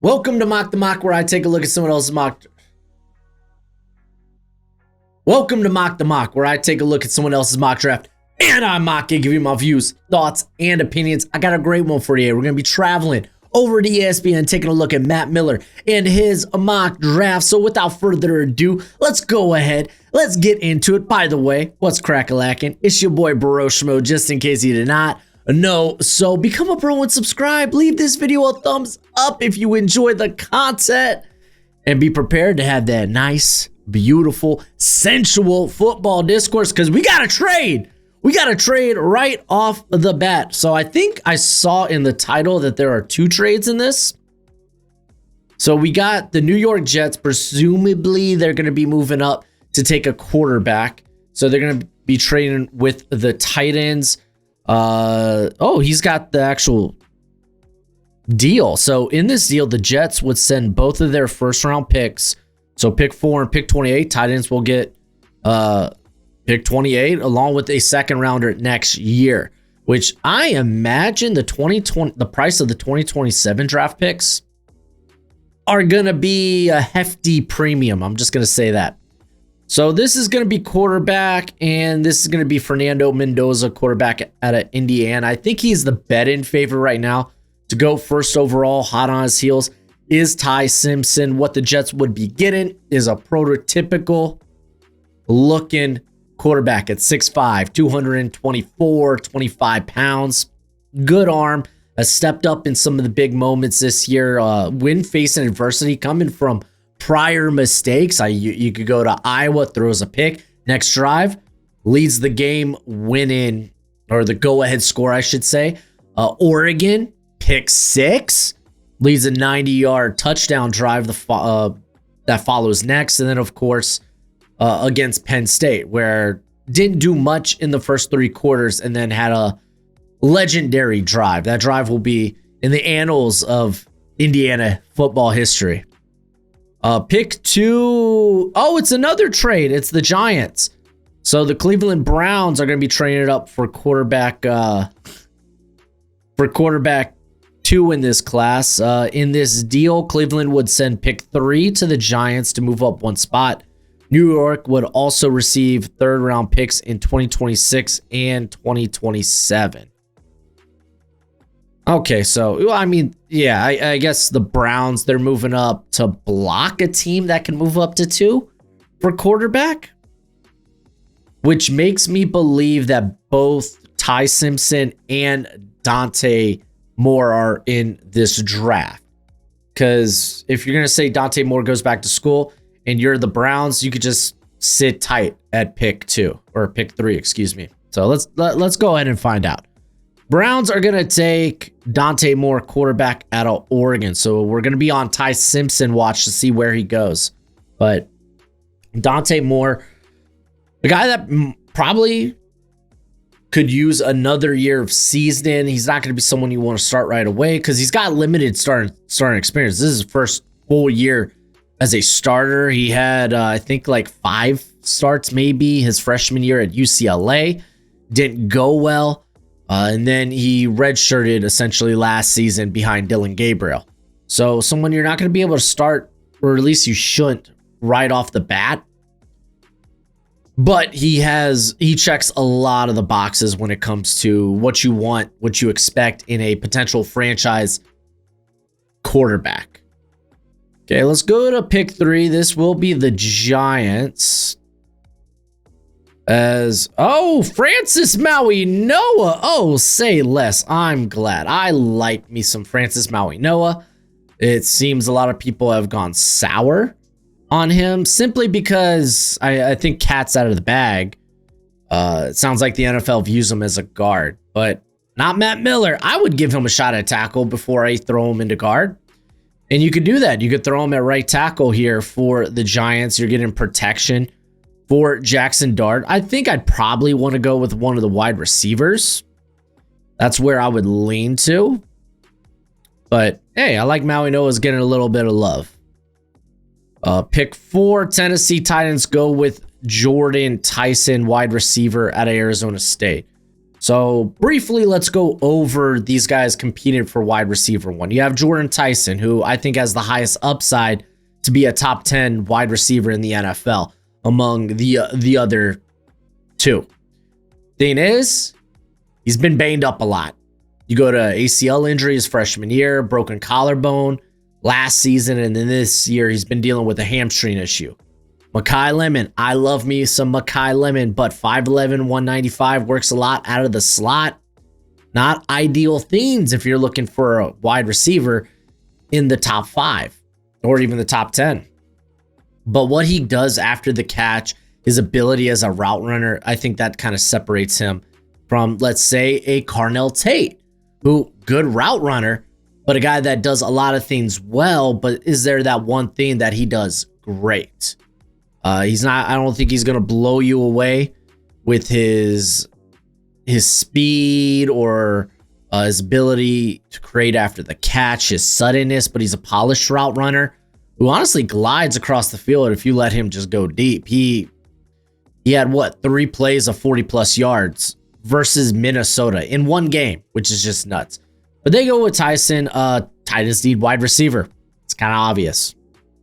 Welcome to Mock the Mock, where I take a look at someone else's mock. Welcome to Mock the Mock, where I take a look at someone else's mock draft, and I mock it, give you my views, thoughts, and opinions. I got a great one for you. We're going to be traveling over to ESPN, taking a look at Matt Miller and his mock draft. So without further ado, let's go ahead. Let's get into it. By the way, what's crack-a-lackin'? It's your boy Broshmo, just in case you did not know. So become a bro and subscribe. Leave this video a thumbs up if you enjoyed the content. And be prepared to have that nice, beautiful, sensual football discourse, because we got to trade. We got to trade right off the bat. So I think I saw in the title that there are two trades in this. So we got the New York Jets. Presumably, they're going to be moving up to take a quarterback. So they're going to be trading with the Titans. He's got the actual deal. So in this deal, the Jets would send both of their first round picks. So pick 4 and pick 28. Titans will get pick 28 along with a second rounder next year, which I imagine the price of the 2027 draft picks are going to be a hefty premium. I'm just going to say that. So this is going to be quarterback, and this is going to be Fernando Mendoza, quarterback out of Indiana. I think he's the bet-in favorite right now to go first overall. Hot on his heels is Ty Simpson. What the Jets would be getting is a prototypical looking quarterback at 6'5", 224, 25 pounds. Good arm. Has stepped up in some of the big moments this year. When facing adversity, coming from prior mistakes. You could go to Iowa, throws a pick. Next drive, leads the game winning, or the go-ahead score, I should say. Oregon, pick 6, leads a 90-yard touchdown drive that follows next. And then, of course, against Penn State, where didn't do much in the first 3 quarters and then had a legendary drive. That drive will be in the annals of Indiana football history. Pick 2. Oh, it's another trade. It's the Giants. So the Cleveland Browns are going to be trading it up for quarterback 2 in this class. In this deal, Cleveland would send pick 3 to the Giants to move up 1 spot. New York would also receive third-round picks in 2026 and 2027. Okay, so, I mean, yeah, I guess the Browns, they're moving up to block a team that can move up to 2 for quarterback, which makes me believe that both Ty Simpson and Dante Moore are in this draft. Because if you're going to say Dante Moore goes back to school and you're the Browns, you could just sit tight at pick 2 or pick 3, excuse me. So let's go ahead and find out. Browns are going to take Dante Moore, quarterback out of Oregon. So we're going to be on Ty Simpson watch to see where he goes. But Dante Moore, the guy that probably could use another year of seasoning. He's not going to be someone you want to start right away because he's got limited starting experience. This is his first full year as a starter. He had, I think, like 5 starts maybe his freshman year at UCLA. Didn't go well. And then he redshirted essentially last season behind Dylan Gabriel. So someone you're not going to be able to start, or at least you shouldn't, right off the bat. But he checks a lot of the boxes when it comes to what you want, what you expect in a potential franchise quarterback. Okay, let's go to pick 3. This will be the Giants. Francis Maui Noah. Oh, say less. I'm glad. I like me some Francis Maui Noah. It seems a lot of people have gone sour on him simply because I think cat's out of the bag. It sounds like the NFL views him as a guard, but not Matt Miller. I would give him a shot at tackle before I throw him into guard. And you could do that. You could throw him at right tackle here for the Giants. You're getting protection for Jackson Dart. I think I'd probably want to go with one of the wide receivers. That's where I would lean to. But hey, I like Maui Noah's getting a little bit of love. Pick 4, Tennessee Titans go with Jordan Tyson, wide receiver out of Arizona State. So briefly, let's go over these guys competing for wide receiver one. You have Jordan Tyson, who I think has the highest upside to be a top 10 wide receiver in the NFL among the other two. Thing is, he's been banged up a lot. You go to ACL injury his freshman year, broken collarbone last season, and then this year he's been dealing with a hamstring issue. Makai Lemon, I love me some Makai Lemon, but 5'11", 195 works a lot out of the slot. Not ideal things if you're looking for a wide receiver in the top 5 or even the top 10. But what he does after the catch, his ability as a route runner, I think that kind of separates him from, let's say, a Carnell Tate, who good route runner, but a guy that does a lot of things well, but is there that one thing that he does great? He's not, I don't think he's going to blow you away with his speed or his ability to create after the catch, his suddenness, but he's a polished route runner who honestly glides across the field if you let him just go deep. He had 3 plays of 40 plus yards versus Minnesota in one game, which is just nuts. But they go with Tyson, Titans need wide receiver. It's kind of obvious.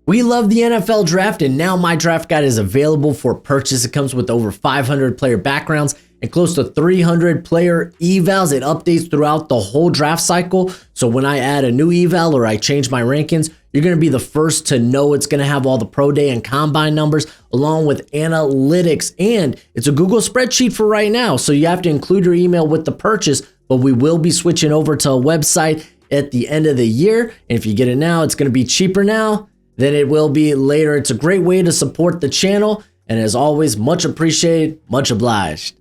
We love the NFL draft, and now my draft guide is available for purchase. It comes with over 500 player backgrounds and close to 300 player evals. It updates throughout the whole draft cycle. So when I add a new eval or I change my rankings, you're going to be the first to know. It's going to have all the pro day and combine numbers along with analytics, and it's a Google spreadsheet for right now. So you have to include your email with the purchase, but we will be switching over to a website at the end of the year. And if you get it now, it's going to be cheaper now than it will be later. It's a great way to support the channel, and as always, much appreciated, much obliged.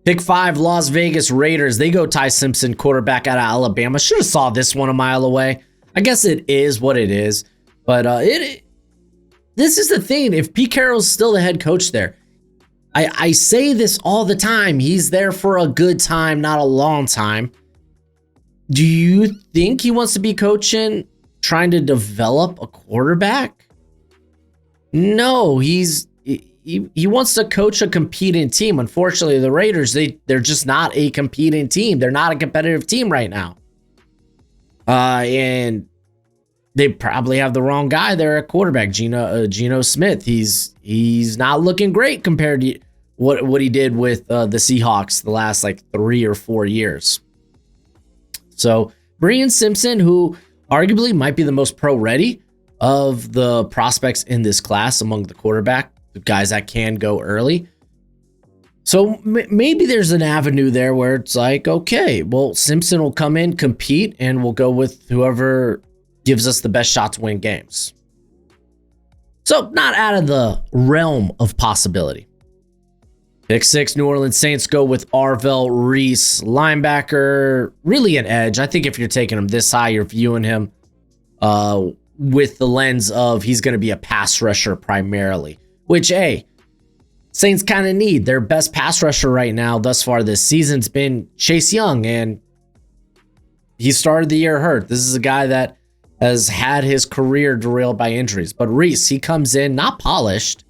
Pick 5, Las Vegas Raiders. They go Ty Simpson, quarterback out of Alabama. Should have saw this one a mile away. I guess it is what it is, but this is the thing. If Pete Carroll's still the head coach there, I say this all the time. He's there for a good time, not a long time. Do you think he wants to be coaching, trying to develop a quarterback? No, he wants to coach a competing team. Unfortunately, the Raiders, they're just not a competing team. They're not a competitive team right now. And they probably have the wrong guy there at quarterback, Geno Smith. He's not looking great compared to what he did with the Seahawks the last 3 or 4 years. So Brian Simpson, who arguably might be the most pro-ready of the prospects in this class among the quarterback, the guys that can go early. So maybe there's an avenue there where it's okay, well, Simpson will come in, compete, and we'll go with whoever gives us the best shot to win games. So not out of the realm of possibility. Pick 6, New Orleans Saints go with Arvell Reese, linebacker, really an edge. I think if you're taking him this high, you're viewing him with the lens of he's going to be a pass rusher primarily, which, hey, Saints kind of need. Their best pass rusher right now thus far this season's been Chase Young, and he started the year hurt. This is a guy that has had his career derailed by injuries. But Reese, he comes in not polished.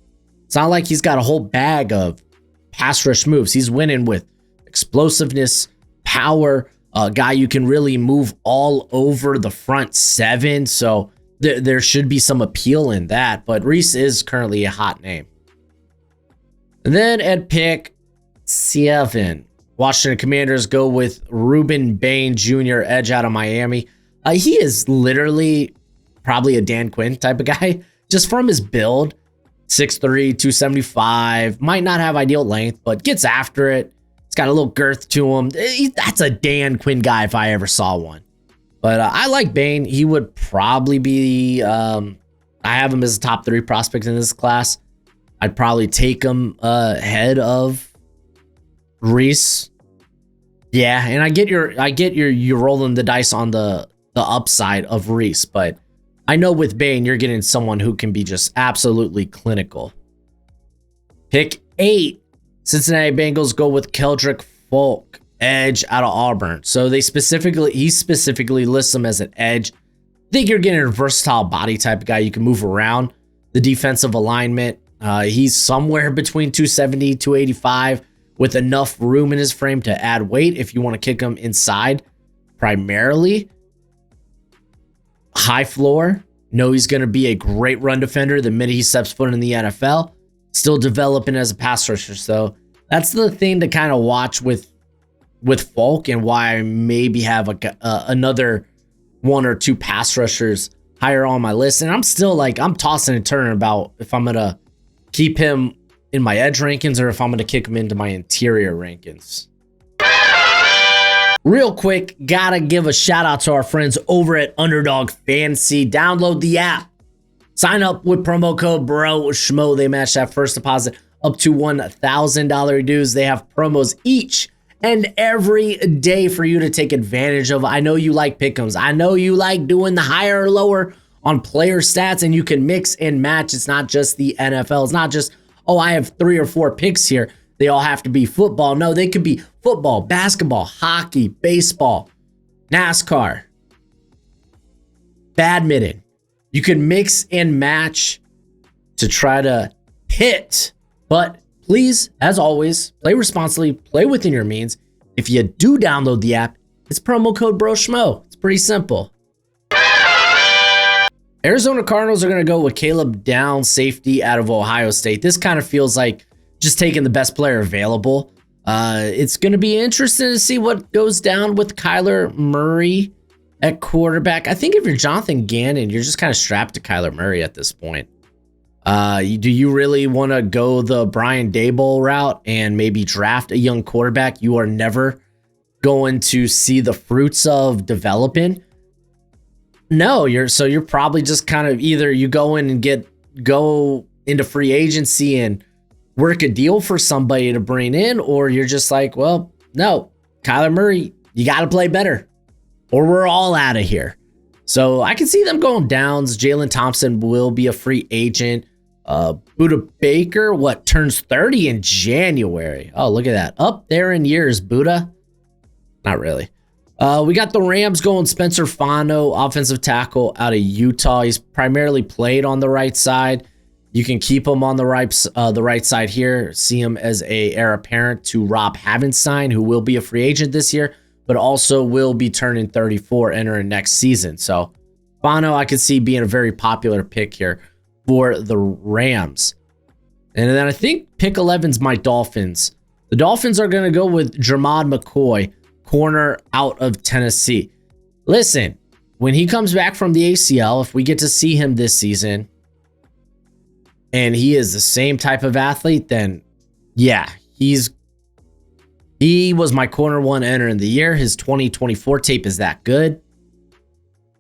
It's not like he's got a whole bag of pass rush moves. He's winning with explosiveness, power, a guy you can really move all over the front 7. So there should be some appeal in that. But Reese is currently a hot name. And then at pick 7, Washington Commanders go with Ruben Bain Jr., edge out of Miami. He is literally probably a Dan Quinn type of guy, just from his build. 6'3", 275, might not have ideal length, but gets after it. It's got a little girth to him. That's a Dan Quinn guy if I ever saw one. But I like Bain. He would probably be, I have him as a top 3 prospect in this class. I'd probably take him ahead of Reese. Yeah, and I get you're rolling the dice on the upside of Reese, but I know with Bain, you're getting someone who can be just absolutely clinical. Pick 8, Cincinnati Bengals go with Keldrick Folk, edge out of Auburn. So he specifically lists him as an edge. I think you're getting a versatile body type of guy. You can move around the defensive alignment. He's somewhere between 270, 285, with enough room in his frame to add weight if you want to kick him inside primarily. High floor. Know he's going to be a great run defender the minute he steps foot in the NFL. Still developing as a pass rusher. So that's the thing to kind of watch with Falk, and why I maybe have another one or two pass rushers higher on my list. And I'm still I'm tossing and turning about if I'm going to keep him in my edge rankings or if I'm going to kick him into my interior rankings. Real quick, gotta give a shout out to our friends over at Underdog Fantasy. Download the app. Sign up with promo code BROSHMO. They match that first deposit up to $1,000 dues. They have promos each and every day for you to take advantage of. I know you like pick'ems. I know you like doing the higher or lower on player stats, and you can mix and match. It's not just the NFL. It's not just, oh, I have 3 or 4 picks here. They all have to be football. No, they could be football, basketball, hockey, baseball, NASCAR, badminton. You can mix and match to try to hit. But please, as always, play responsibly, play within your means. If you do download the app, it's promo code BROSHMO. It's pretty simple. Arizona Cardinals are going to go with Caleb Downs, safety out of Ohio State. This kind of feels like just taking the best player available. It's going to be interesting to see what goes down with Kyler Murray at quarterback. I think if you're Jonathan Gannon, you're just kind of strapped to Kyler Murray at this point. Do you really want to go the Brian Daboll route and maybe draft a young quarterback you are never going to see the fruits of developing? No, you're probably just kind of either you go in and go into free agency and work a deal for somebody to bring in, or you're just like, well, no, Kyler Murray, you got to play better or we're all out of here. So I can see them going Downs. Jalen Thompson will be a free agent. Buda Baker, turns 30 in January. Oh, look at that. Up there in years, Buda. Not really. We got the Rams going Spencer Fano, offensive tackle out of Utah. He's primarily played on the right side. You can keep him on the right side here. See him as a heir apparent to Rob Havenstein, who will be a free agent this year, but also will be turning 34 entering next season. So Fano, I could see being a very popular pick here for the Rams. And then I think pick 11's my Dolphins. The Dolphins are going to go with Jermod McCoy, corner out of Tennessee. Listen, when he comes back from the ACL, if we get to see him this season and he is the same type of athlete, then yeah, he was my corner one entering the year. His 2024 tape is that good.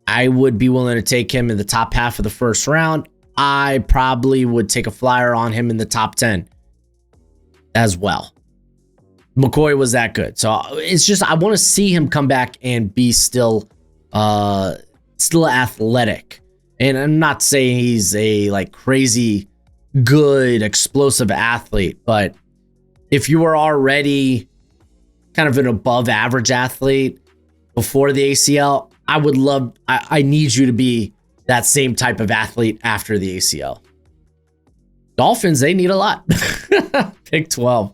I would be willing to take him in the top half of the first round. I probably would take a flyer on him in the top 10 as well. McCoy was that good. So it's just, I want to see him come back and be still athletic. And I'm not saying he's a crazy good explosive athlete, but if you were already kind of an above average athlete before the ACL, I need you to be that same type of athlete after the ACL. Dolphins, they need a lot. Pick 12.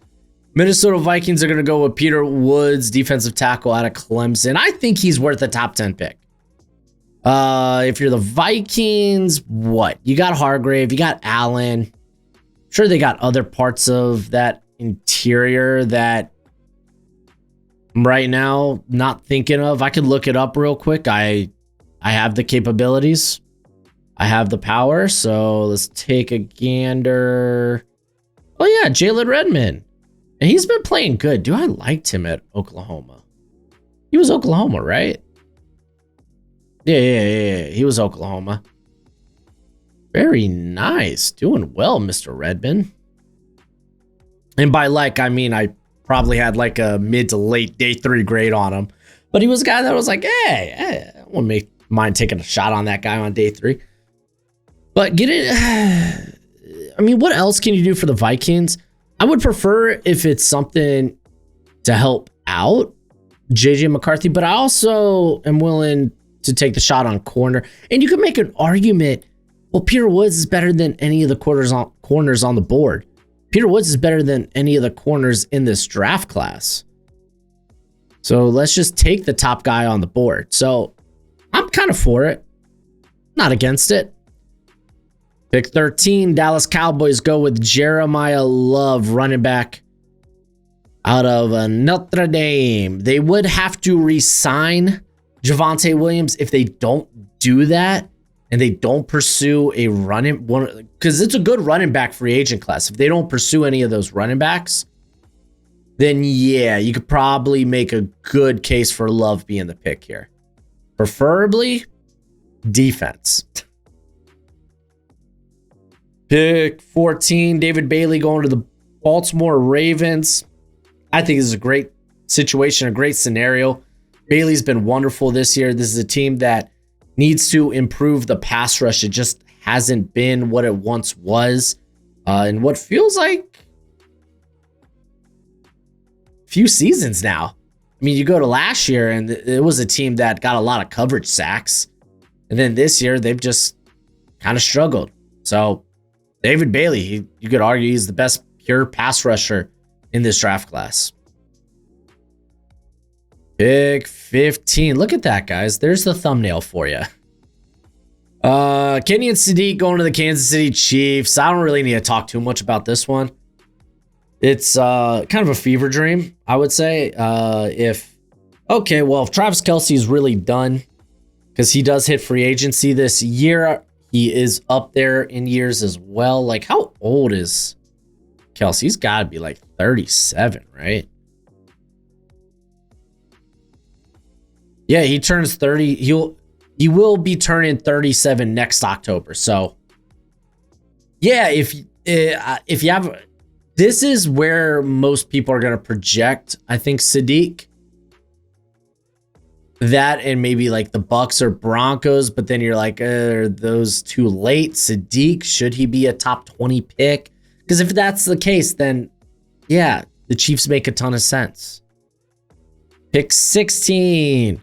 Minnesota Vikings are going to go with Peter Woods, defensive tackle out of Clemson. I think he's worth a top 10 pick. If you're the Vikings, you got Hargrave, you got Allen. Sure, they got other parts of that interior that I'm right now not thinking of. I could look it up real quick. I have the capabilities. I have the power. So let's take a gander. Oh yeah, Jalen Redmond. And he's been playing good. I liked him at Oklahoma. He was Oklahoma, right? Yeah. He was Oklahoma. Very nice. Doing well, Mr. Redmond. And by I mean I probably had a mid to late day 3 grade on him. But he was a guy that was like, hey, I wouldn't mind taking a shot on that guy on day 3. But I mean, what else can you do for the Vikings? I would prefer if it's something to help out JJ McCarthy, but I also am willing to take the shot on corner. And you could make an argument, well, Peter Woods is better than any of the corners on the board. Peter Woods is better than any of the corners in this draft class. So let's just take the top guy on the board. So I'm kind of for it. Not against it. Pick 13, Dallas Cowboys go with Jeremiah Love, running back out of Notre Dame. They would have to re-sign Javonte Williams. If they don't do that and they don't pursue a running one, because it's a good running back free agent class. If they don't pursue any of those running backs, then yeah, you could probably make a good case for Love being the pick here. Preferably defense. Pick 14, David Bailey going to the Baltimore Ravens. I think this is a great situation, a great scenario. Bailey's been wonderful this year. This is a team that needs to improve the pass rush. It just hasn't been what it once was. And what feels like a few seasons now. I mean, you go to last year and it was a team that got a lot of coverage sacks. And then this year, they've just kind of struggled. So David Bailey, you could argue he's the best pure pass rusher in this draft class. Pick 15. Look at that, guys. There's the thumbnail for you. Kenyon Sadiq going to the Kansas City Chiefs. I don't really need to talk too much about this one. It's kind of a fever dream, I would say. If Travis Kelce is really done, because he does hit free agency this year. He is up there in years as well. Like, how old is Kelce? He's got to be like 37, right? Yeah, he turns 30. He will be turning 37 next October. So, yeah, if you have, this is where most people are going to project, I think, Sadiq. That and maybe like the Bucks or Broncos, but then you're like, are those too late? Sadiq, should he be a top 20 pick? Because if that's the case, then yeah, the Chiefs make a ton of sense. Pick 16,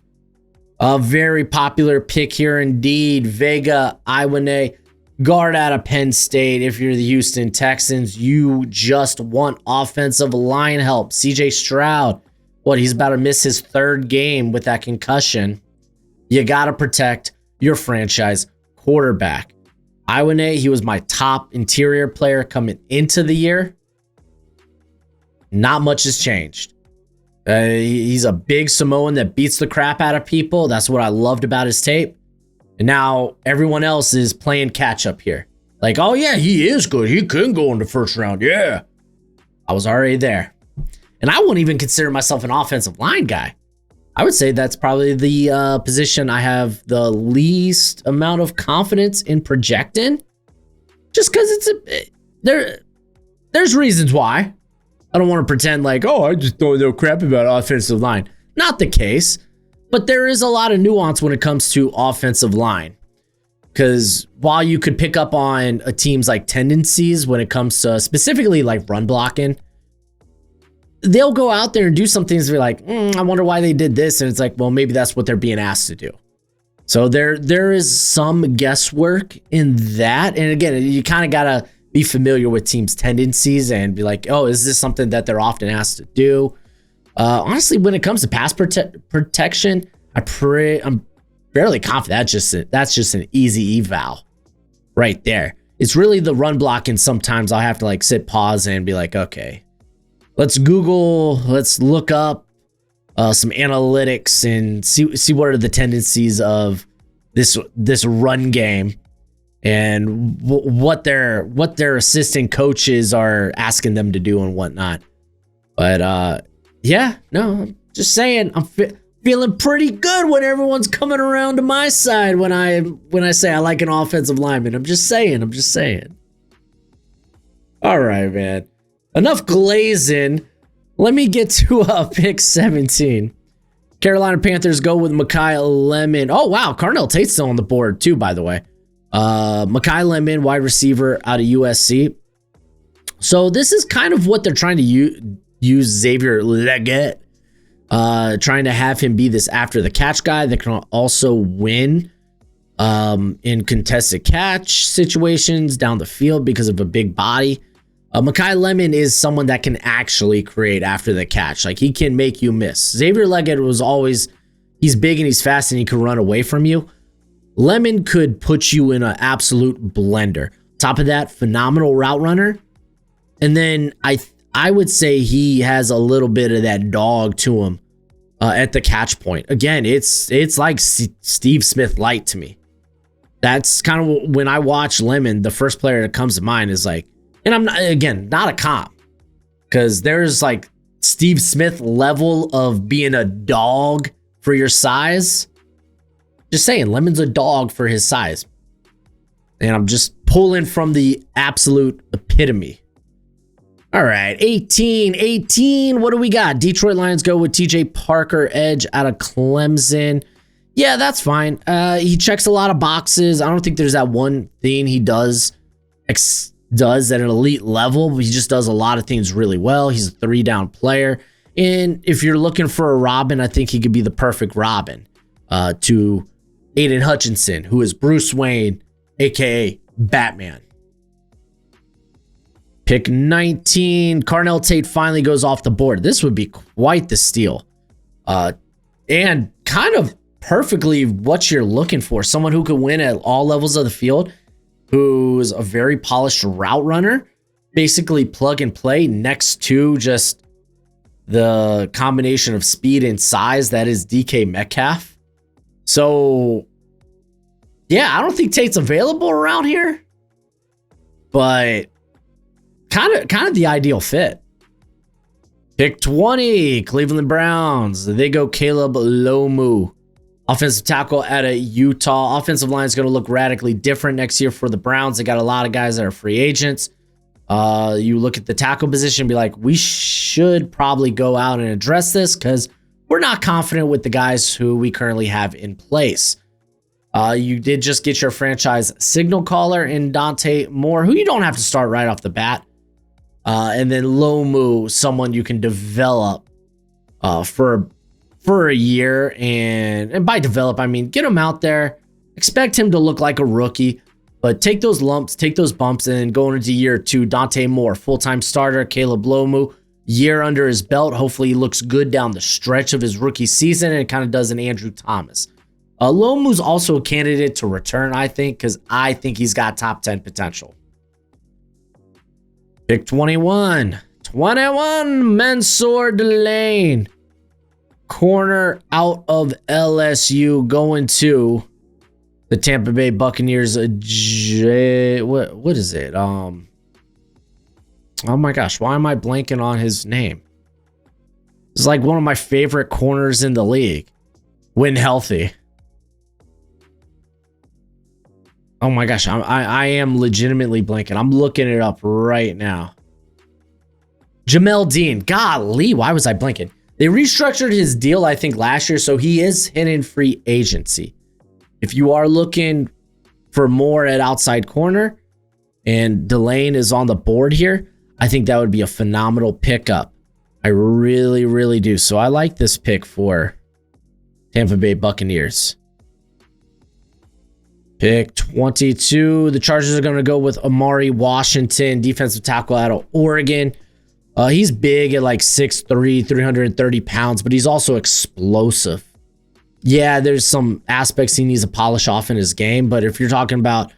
a very popular pick here indeed. Vega Iwane, guard out of Penn State. If you're the Houston Texans, you just want offensive line help. CJ Stroud. He's about to miss his third game with that concussion. You got to protect your franchise quarterback. Iwane, he was my top interior player coming into the year. Not much has changed. He's a big Samoan that beats the crap out of people. That's what I loved about his tape. And now everyone else is playing catch up here. Like, oh yeah, he is good. He can go in the first round. Yeah. I was already there. And I wouldn't even consider myself an offensive line guy. I would say that's probably the position I have the least amount of confidence in projecting. Just because there's reasons why. I don't want to pretend like, oh, I just don't know crap about offensive line. Not the case. But there is a lot of nuance when it comes to offensive line. Because while you could pick up on a team's like tendencies when it comes to specifically like run blocking, they'll go out there and do some things. They're like, I wonder why they did this. And it's like, well, maybe that's what they're being asked to do. So there is some guesswork in that. And again, you kind of got to be familiar with teams' tendencies and be like, oh, is this something that they're often asked to do? Honestly, when it comes to pass protection, I'm fairly confident that's just an easy eval right there. It's really the run blocking. Sometimes I'll have to like pause and be like, okay, let's look up some analytics and see what are the tendencies of this run game and what their assistant coaches are asking them to do and whatnot. But yeah, no, I'm just saying, I'm feeling pretty good when everyone's coming around to my side when I say I like an offensive lineman. I'm just saying. All right, man. Enough glazing. Let me get to pick 17. Carolina Panthers go with Mekhi Lemon. Oh, wow. Carnell Tate's still on the board, too, by the way. Mekhi Lemon, wide receiver out of USC. So this is kind of what they're trying to use Xavier Legette. Trying to have him be this after the catch guy that can also win in contested catch situations down the field because of a big body. Mekhi Lemon is someone that can actually create after the catch. Like, he can make you miss. Xavier Leggett was always, he's big and he's fast and he can run away from you. Lemon could put you in an absolute blender. Top of that, phenomenal route runner. And then I would say he has a little bit of that dog to him at the catch point. Again, it's like Steve Smith light to me. That's kind of when I watch Lemon, the first player that comes to mind is like, and I'm not, again, not a comp, because there's like Steve Smith level of being a dog for your size. Just saying, Lemon's a dog for his size. And I'm just pulling from the absolute epitome. All right, 18. What do we got? Detroit Lions go with TJ Parker, edge out of Clemson. Yeah, that's fine. He checks a lot of boxes. I don't think there's that one thing he does at an elite level, but he just does a lot of things really well. He's a 3-down player. And if you're looking for a Robin, I think he could be the perfect Robin to Aiden Hutchinson, who is Bruce Wayne, aka Batman. Pick 19, Carnell Tate finally goes off the board. This would be quite the steal. And kind of perfectly what you're looking for. Someone who could win at all levels of the field, who's a very polished route runner, basically plug and play next to just the combination of speed and size that is DK Metcalf. So, yeah, I don't think Tate's available around here, but kind of the ideal fit. Pick 20, Cleveland Browns. They go Caleb Lomu, offensive tackle out of Utah. Offensive line is going to look radically different next year for the Browns. They got a lot of guys that are free agents. You look at the tackle position and be like, we should probably go out and address this because we're not confident with the guys who we currently have in place. You did just get your franchise signal caller in Dante Moore, who you don't have to start right off the bat. And then Lomu, someone you can develop for a year. And by develop, I mean get him out there. Expect him to look like a rookie. But take those lumps, take those bumps, and then going into year 2, Dante Moore, full-time starter, Caleb Lomu, year under his belt. Hopefully he looks good down the stretch of his rookie season and kind of does an Andrew Thomas. Lomu's also a candidate to return, I think, because I think he's got top 10 potential. Pick 21. Mansour Delane. Corner out of LSU going to the Tampa Bay Buccaneers. What is it? Oh my gosh, why am I blanking on his name? It's like one of my favorite corners in the league when healthy. Oh my gosh, I am legitimately blanking. I'm looking it up right now. Jamel Dean. Golly, why was I blanking? They restructured his deal, I think, last year, so he is hitting free agency. If you are looking for more at outside corner and Delane is on the board here, I think that would be a phenomenal pickup. I really, really do. So I like this pick for Tampa Bay Buccaneers. Pick 22. The Chargers are going to go with Amari Washington, defensive tackle out of Oregon. He's big at like 6'3", 330 pounds, but he's also explosive. Yeah, there's some aspects he needs to polish off in his game, but if you're talking about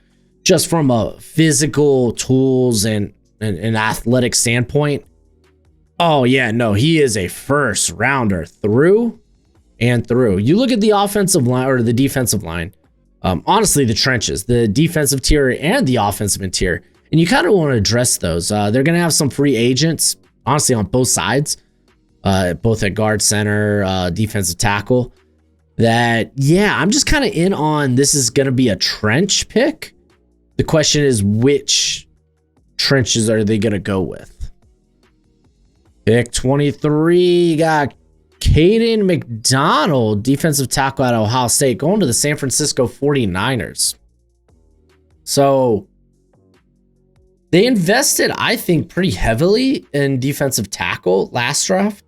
just from a physical tools and an athletic standpoint, oh yeah, no, he is a first rounder through and through. You look at the offensive line or the defensive line, honestly, the trenches, the defensive tier and the offensive interior, and you kind of want to address those. They're going to have some free agents, honestly, on both sides, both at guard, center, defensive tackle. That, yeah, I'm just kind of in on this is going to be a trench pick. The question is, which trenches are they going to go with? Pick 23, you got Caden McDonald, defensive tackle out of Ohio State, going to the San Francisco 49ers. So they invested, I think, pretty heavily in defensive tackle last draft.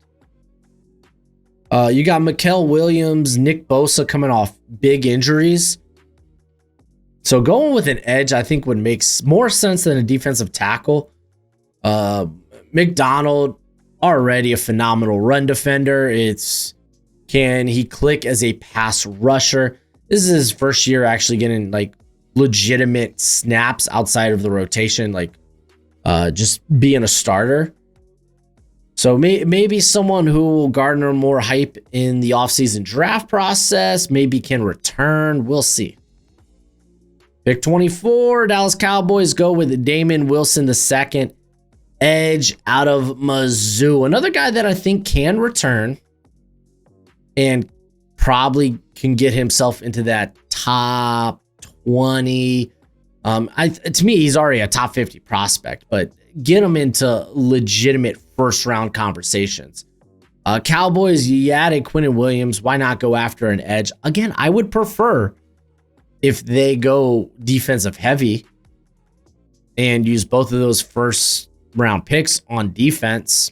You got Mikael Williams, Nick Bosa coming off big injuries. So going with an edge, I think, would make more sense than a defensive tackle. Uh, McDonald, already a phenomenal run defender. Can he click as a pass rusher? This is his first year actually getting like legitimate snaps outside of the rotation, like just being a starter. So maybe someone who will garner more hype in the offseason draft process, maybe can return. We'll see. Pick 24, Dallas Cowboys go with Damon Wilson II, edge out of Mizzou. Another guy that I think can return and probably can get himself into that top 20. To me, he's already a top 50 prospect, but get him into legitimate first round conversations. Cowboys, you added Quinnen Williams. Why not go after an edge? Again, I would prefer if they go defensive heavy and use both of those first round picks on defense.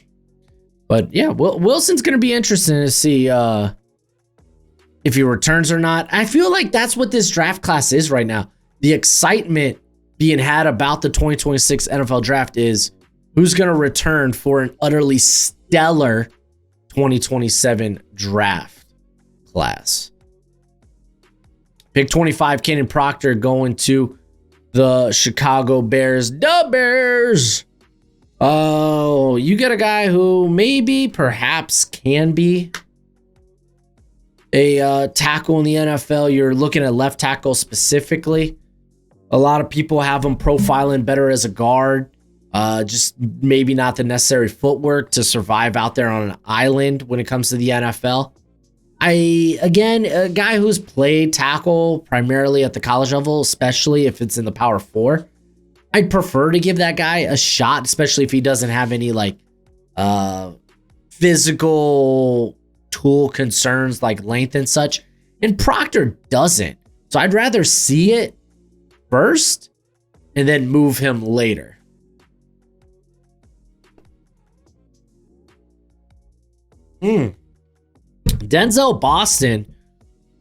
But yeah, Wilson's going to be interesting to see if he returns or not. I feel like that's what this draft class is right now. The excitement being had about the 2026 NFL draft is who's going to return for an utterly stellar 2027 draft class. Pick 25, Cannon Proctor going to the Chicago Bears. The Bears! Oh, you get a guy who maybe, perhaps can be a tackle in the NFL. You're looking at left tackle specifically. A lot of people have him profiling better as a guard. Just maybe not the necessary footwork to survive out there on an island when it comes to the NFL. Again, a guy who's played tackle primarily at the college level, especially if it's in the Power 4, I'd prefer to give that guy a shot, especially if he doesn't have any like physical tool concerns like length and such. And Proctor doesn't. So I'd rather see it first and then move him later. Denzel Boston,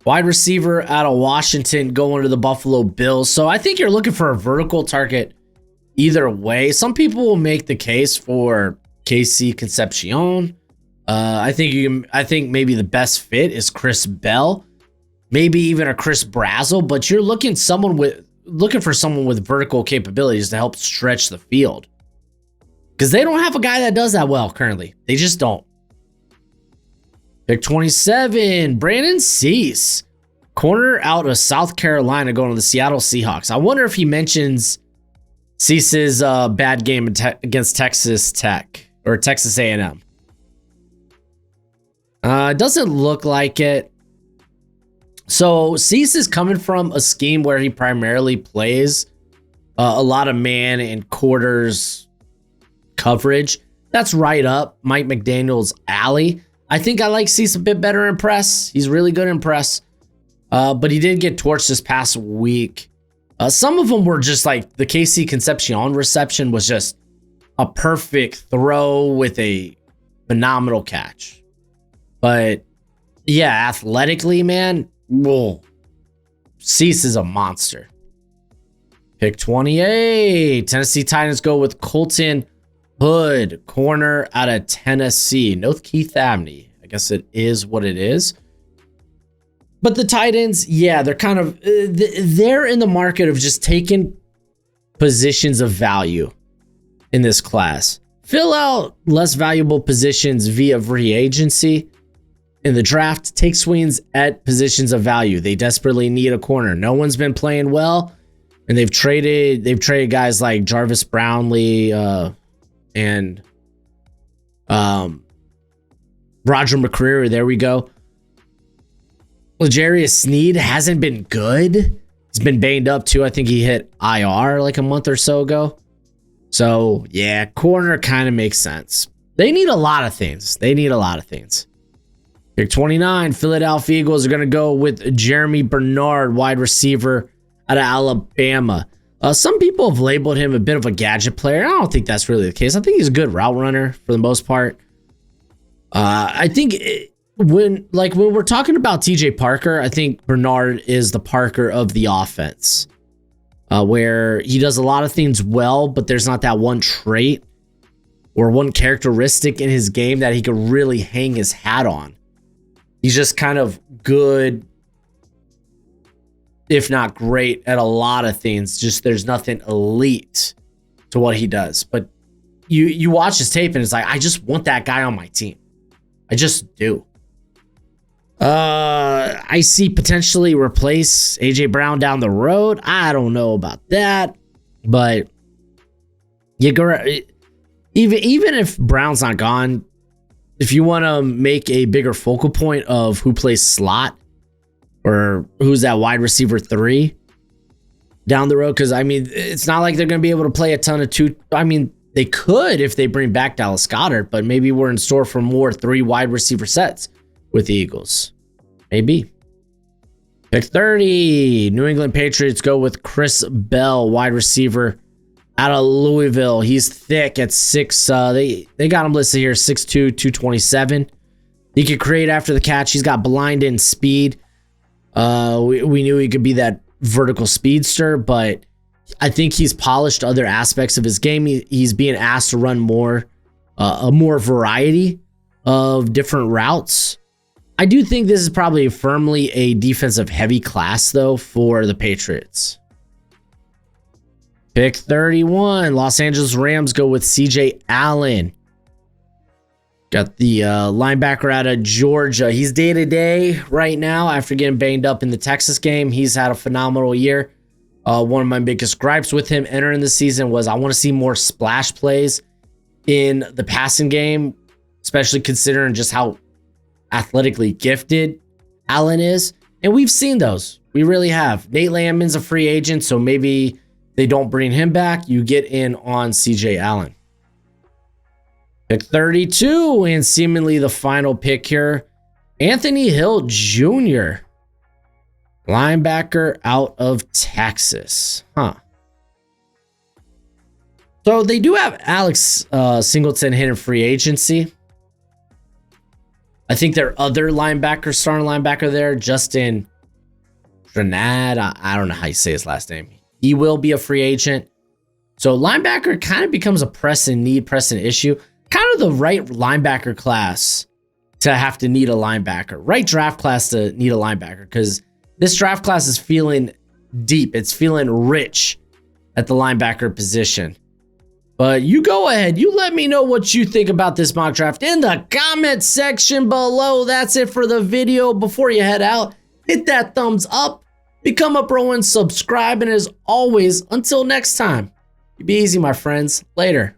wide receiver out of Washington, going to the Buffalo Bills. So I think you're looking for a vertical target either way. Some people will make the case for KC Concepcion. I think maybe the best fit is Chris Bell, maybe even a Chris Brazzell, but you're looking for someone with vertical capabilities to help stretch the field, because they don't have a guy that does that well currently. They just don't. Pick 27, Brandon Cease, corner out of South Carolina, going to the Seattle Seahawks. I wonder if he mentions Cease's bad game against Texas Tech or Texas A&M. Doesn't look like it. So Cease is coming from a scheme where he primarily plays a lot of man and quarters coverage. That's right up Mike McDaniel's alley. I think I like Cease a bit better in press. He's really good in press. But he did get torched this past week. Some of them were just like the KC Concepcion reception was just a perfect throw with a phenomenal catch. But yeah, athletically, man, whoa, Cease is a monster. Pick 28, Tennessee Titans go with Colton Hood, corner out of Tennessee, North Keith Avenue. I guess it is what it is. But the Titans, yeah, they're kind of, they're in the market of just taking positions of value in this class. Fill out less valuable positions via free agency. In the draft, take swings at positions of value. They desperately need a corner. No one's been playing well, and they've traded guys like Jarvis Brownlee and Roger McCreary. There we go. L'Jarius Sneed hasn't been good. He's been banged up too. I think he hit IR like a month or so ago. So yeah, corner kind of makes sense. They need a lot of things. Pick 29, Philadelphia Eagles are going to go with Jeremy Bernard, wide receiver out of Alabama. Some people have labeled him a bit of a gadget player. I don't think that's really the case. I think he's a good route runner for the most part. I think when we're talking about TJ Parker, I think Bernard is the Parker of the offense, where he does a lot of things well, but there's not that one trait or one characteristic in his game that he could really hang his hat on. He's just kind of good, if not great, at a lot of things. Just there's nothing elite to what he does. But you watch his tape and it's like, I just want that guy on my team. I just do. I see potentially replace AJ Brown down the road. I don't know about that, but you go even if Brown's not gone, if you want to make a bigger focal point of who plays slot or who's that wide receiver 3 down the road, because I mean, it's not like they're going to be able to play a ton of 2. I mean, they could if they bring back Dallas Goedert, but maybe we're in store for more 3 wide receiver sets with the Eagles. Maybe. Pick 30. New England Patriots go with Chris Bell, wide receiver out of Louisville. He's thick at 6. They got him listed here 6'2", 227. He could create after the catch. He's got blinding speed. We knew he could be that vertical speedster, but I think he's polished other aspects of his game. He's being asked to run a more variety of different routes. I do think this is probably firmly a defensive heavy class though for the Patriots. Pick 31. Los Angeles Rams go with CJ Allen. Got the linebacker out of Georgia. He's day-to-day right now after getting banged up in the Texas game. He's had a phenomenal year. One of my biggest gripes with him entering the season was I want to see more splash plays in the passing game, especially considering just how athletically gifted Allen is. And we've seen those. We really have. Nate Landman's a free agent, so maybe they don't bring him back. You get in on CJ Allen. Pick 32, and seemingly the final pick here, Anthony Hill Jr., linebacker out of Texas. So they do have Alex Singleton hitting free agency. I think their other linebacker, starting linebacker there, Justin Grenad, I don't know how you say his last name. He will be a free agent. So linebacker kind of becomes a pressing issue. Kind of the right linebacker class to have to need a linebacker. Right draft class to need a linebacker, because this draft class is feeling deep. It's feeling rich at the linebacker position. But you go ahead. You let me know what you think about this mock draft in the comment section below. That's it for the video. Before you head out, hit that thumbs up, become a bro, and subscribe. And as always, until next time, be easy, my friends. Later.